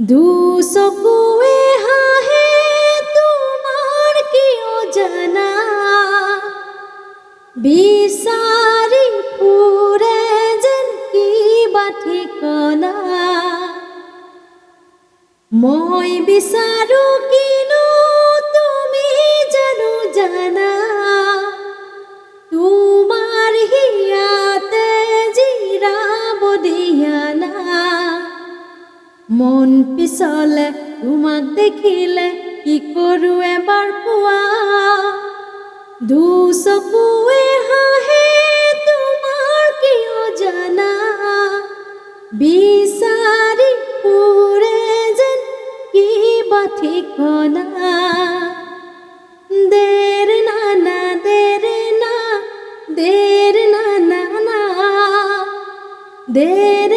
দুচকুৱে হাঁহে তোমাৰ কিয় জানা, বিচাৰি ফুৰে যেন কিবা ঠিকনা। মই বিচাৰো কিনো তুমি জানো জানা, তোমাৰ হিয়াতে জিৰাব দিয়া না। মন পিছলে তোমাক দেখিলে কি কৰো এবাৰ কোৱা, দুচকুৱে হাঁহে তোমাৰ কিয় জানা, বিচাৰি ফুৰে যেন কিবা ঠিকনা। দের না না দের না, দের না না না, দের